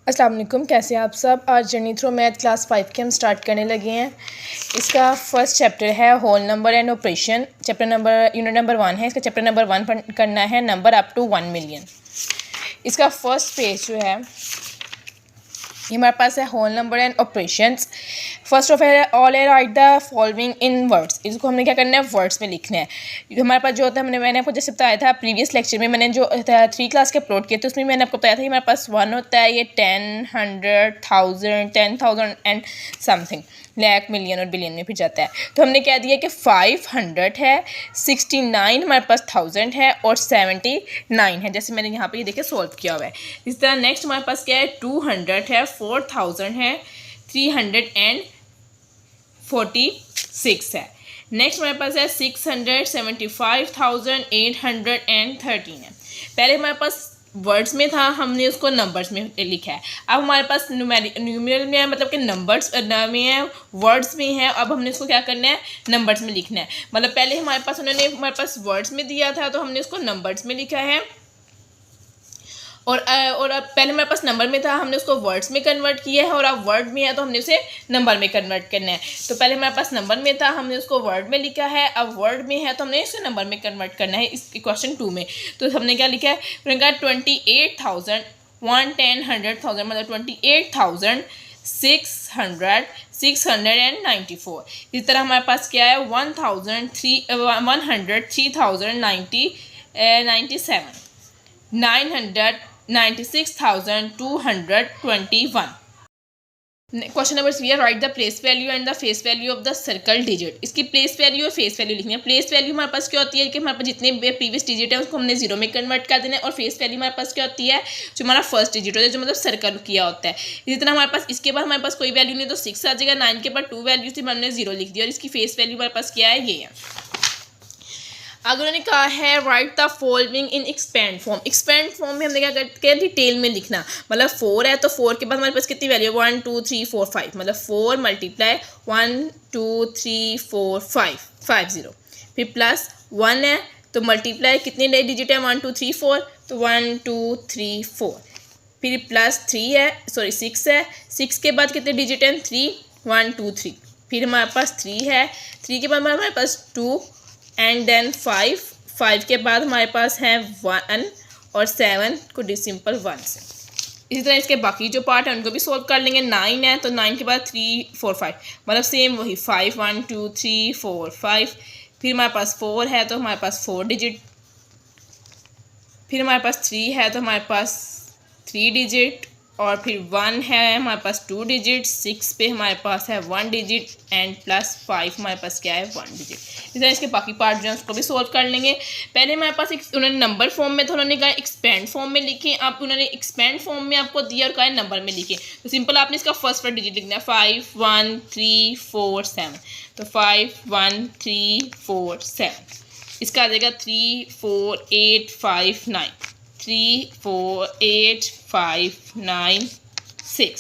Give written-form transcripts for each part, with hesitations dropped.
अस्सलाम वालेकुम, कैसे हैं आप सब। आज जर्नी थ्रू मैथ क्लास 5 के हम स्टार्ट करने लगे हैं। इसका फर्स्ट चैप्टर है whole number and operation. Unit number 1 है। इसका चैप्टर नंबर 1 करना है नंबर अप टू 1 मिलियन। इसका फर्स्ट पेज जो है ये हमारे पास है whole number and operations. First of all है write the following in words. इसको हमने क्या करना है, वर्ड्स में लिखना है। हमारे पास जो होता है मैंने आपको जैसे बताया था प्रीवियस लेक्चर में, मैंने जो 3 क्लास के अपलोड किए थे उसमें मैंने आपको बताया था कि हमारे पास 1 होता है, ये 10, 100, 1000, 10,000 एंड समथिंग लाख, मिलियन और बिलियन में फिर जाता है। तो हमने क्या दिया कि 500 है, 69 हमारे पास 1000 है और 79 है, जैसे मैंने यहाँ पे ये देखिए सोल्व किया हुआ है। इस तरह नेक्स्ट हमारे पास क्या है, 200 है, 4000 है, 346 है। नेक्स्ट हमारे पास है 675,813 है। पहले हमारे पास वर्ड्स में था, हमने उसको नंबर्स में लिखा है। अब हमारे पास न्यूमेरल में है, मतलब कि नंबर्स में है, वर्ड्स में है। अब हमने इसको क्या करना है, नंबर्स में लिखना है। मतलब पहले हमारे पास उन्होंने हमारे पास वर्ड्स में दिया था तो हमने उसको नंबर्स में लिखा है, और अब पहले हमारे पास नंबर में था, हमने उसको वर्ड्स में कन्वर्ट किया है, और अब वर्ड में है तो हमने उसे नंबर में कन्वर्ट करना है। तो पहले हमारे पास नंबर में था, हमने उसको वर्ड में लिखा है, अब वर्ड में है तो हमने इसे नंबर में कन्वर्ट करना है। इस क्वेश्चन 2 में तो हमने क्या लिखा है, 28,000, 1, 10, 100,000 मतलब 28,694। इस तरह हमारे पास क्या है, 103,097, 996,221। क्वेश्चन नंबर 3 है write the place value and the face value of the circle digit. इसकी प्लेस वैल्यू और फेस वैल्यू लिखनी है। प्लेस वैल्यू हमारे पास क्या होती है कि हमारे पास जितने प्रीवियस डिजिट है उसको हमने 0 में कन्वर्ट कर देना है, और फेस वैल्यू हमारे पास क्या होती है, जो हमारा फर्स्ट डिजिट होता है, जो मतलब सर्कल किया होता है। इसी तरह हमारे पास इसके बाद हमारे पास कोई वैल्यू नहीं तो 6 आ जाएगा, 9 के बाद 2 वैल्यू थी, हमने 0 लिख दिया, और इसकी फेस वैल्यू हमारे पास क्या है, ये है। अगर उन्होंने कहा है write the following in expand form. Expand form में हमने क्या करते हैं, डिटेल में लिखना। मतलब 4 है तो 4 के बाद हमारे पास कितनी वैल्यू है, 1 2 3 4 5, मतलब 4 मल्टीप्लाई 1 2 3 4 5 50। फिर प्लस 1 है तो मल्टीप्लाई कितने डिजिट है, 1 2 3 4, तो 1 2 3 4। फिर प्लस 3 है, सॉरी 6 है, 6 के बाद कितने डिजिट हैं, 3, 1 2 3। फिर हमारे पास 3 है, 3 के बाद हमारे पास 2 एंड देन 5 के बाद हमारे पास है 1 और 7 को सिंपल 1 से। इसी तरह इसके बाकी जो पार्ट है उनको भी सोल्व कर लेंगे। 9 है तो 9 के बाद 3 4 5, मतलब सेम वही 5 1 2 3 4 5। फिर हमारे पास 4 है तो हमारे पास 4 डिजिट। फिर हमारे पास 3 है तो हमारे पास 3 डिजिट, और फिर 1 है हमारे पास 2 डिजिट, 6 पे हमारे पास है 1 डिजिट, एंड प्लस 5 हमारे पास क्या है, 1 डिजिट। इस तरह इसके बाकी पार्ट जो है उसको भी सोल्व कर लेंगे। पहले हमारे पास उन्होंने नंबर फॉर्म में था, उन्होंने कहा एक्सपेंड फॉर्म में लिखें। अब उन्होंने एक्सपेंड फॉर्म में आपको दिया और कहा है नंबर में लिखें, तो सिंपल आपने इसका फर्स्ट डिजिट लिखना है, 5 1 3 4 7। तो 5 1 3 4 7, इसका आ जाएगा 3 4 8 5 9, 3 4 8 5 9 6।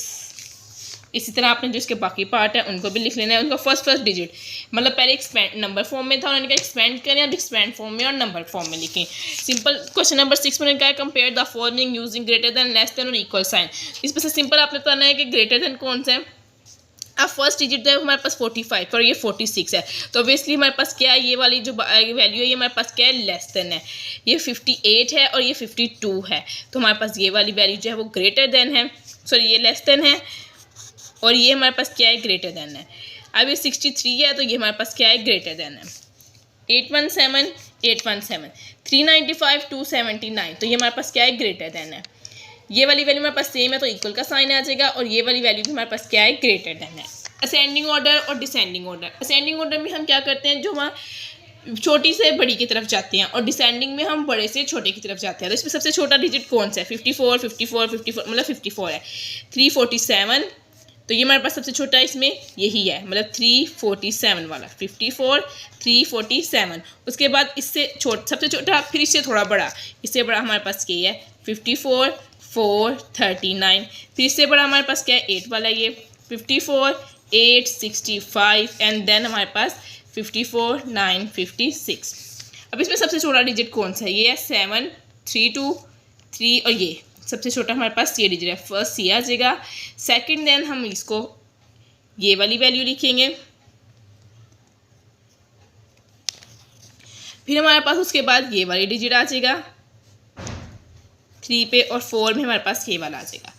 इसी तरह आपने जो इसके बाकी पार्ट है उनको भी लिख लेना है। उनका फर्स्ट डिजिट मतलब पहले एक्सपेंड नंबर फॉर्म में था, उन्होंने कहा एक्सपेंड करें, अब एक्सपेंड फॉर्म में और नंबर फॉर्म में लिखें। सिंपल क्वेश्चन नंबर 6 में उन्होंने कहा compare the following using greater than, less than और इक्वल साइन। इसमें से सिंपल आपने बताना है कि ग्रेटर देन कौन सा है। अब फर्स्ट डिजिट है हमारे पास 45 और ये 46 है, तो ऑब्वियसली हमारे पास क्या है, ये वाली जो वैल्यू है ये हमारे पास क्या है, लेस देन है। ये 58 है और ये 52 है, तो हमारे पास ये वाली वैल्यू जो है वो ग्रेटर देन है, सॉरी ये लेस देन है, और ये हमारे पास क्या है, ग्रेटर देन है। अब ये 63 है तो ये हमारे पास क्या है, ग्रेटर देन है। 817 817, 395 279, तो ये हमारे पास क्या है, ग्रेटर देन है। ये वाली वैल्यू हमारे पास सेम है तो इक्वल का साइन आ जाएगा, और ये वाली वैल्यू भी हमारे पास क्या है, ग्रेटर देन है। असेंडिंग ऑर्डर और डिसेंडिंग ऑर्डर। असेंडिंग ऑर्डर में हम क्या करते हैं, जो हम छोटी से बड़ी की तरफ जाते हैं, और डिसेंडिंग में हम बड़े से छोटे की तरफ जाते हैं। तो इसमें सबसे छोटा डिजिट कौन सा है, 54 54 54, मतलब 54 है। 347, तो ये हमारे पास सबसे छोटा इसमें यही है, मतलब 347 वाला, 54 347। उसके बाद इससे सबसे छोटा, फिर इससे थोड़ा बड़ा, इससे बड़ा हमारे पास क्या है, 54 439। फिर इससे बड़ा हमारे पास क्या है, 8 वाला, ये 54 8 65, एंड देन हमारे पास 54 9 56। अब इसमें सबसे छोटा डिजिट कौन सा है, ये है 7 3 2 3, और ये सबसे छोटा हमारे पास ये डिजिट है, फर्स्ट ये आ जाएगा। सेकंड देन हम इसको ये वाली वैल्यू लिखेंगे, फिर हमारे पास उसके बाद ये वाली डिजिट आ जाएगा 3 पे, और 4 में हमारे पास ये वाला आ जाएगा।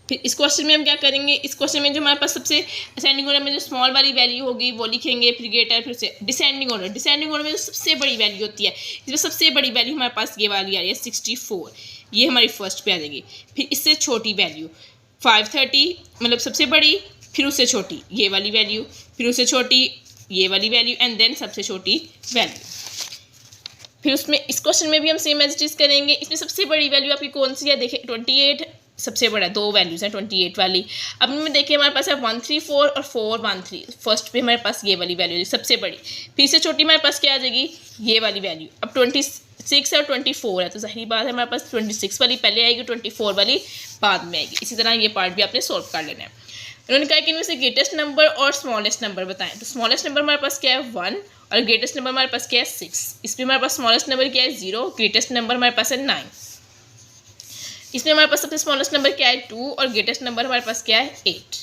फिर इस क्वेश्चन में हम क्या करेंगे, इस क्वेश्चन में जो हमारे पास सबसे असेंडिंग ऑर्डर में जो स्मॉल वाली वैल्यू होगी वो लिखेंगे, फिर ग्रेटर, फिर से डिसेंडिंग ऑर्डर में जो सबसे बड़ी वैल्यू होती है, इसमें सबसे बड़ी वैल्यू हमारे पास ये वाली आ रही है 64, ये हमारी फर्स्ट पे आ जाएगी। फिर इससे छोटी वैल्यू 530, मतलब सबसे बड़ी, फिर उससे छोटी ये वाली वैल्यू, फिर उससे छोटी ये वाली वैल्यू, एंड देन सबसे छोटी वैल्यू। फिर उसमें इस क्वेश्चन में भी हम सेम एज इट इज करेंगे। इसमें सबसे बड़ी वैल्यू आपकी कौन सी है, देखिए 28 सबसे बड़ा, दो वैल्यूज़ हैं 28 वाली। अब में देखिए हमारे पास है 134 और 413, फर्स्ट पे हमारे पास ये वाली वैल्यू सबसे बड़ी, फिर से छोटी हमारे पास क्या आ जाएगी ये वाली वैल्यू। अब 26 और 24 है, तो सही बात है हमारे पास 26 वाली पहले आएगी, 24 वाली बाद में आएगी। इसी तरह ये पार्ट भी आपने सॉल्व कर लेना है। उन्होंने कहा कि इनमें से ग्रेटेस्ट नंबर और स्मॉलेस्ट नंबर बताएं, तो स्मॉलेस्ट नंबर हमारे पास क्या है 1, और ग्रेटेस्ट नंबर हमारे पास क्या है 6। इसमें हमारे पास स्मॉलेस्ट नंबर क्या है 0, ग्रेटेस्ट नंबर हमारे पास है 9। इसमें हमारे पास सबसे स्मॉलेस्ट नंबर क्या है 2, और ग्रेटेस्ट नंबर हमारे पास क्या है 8।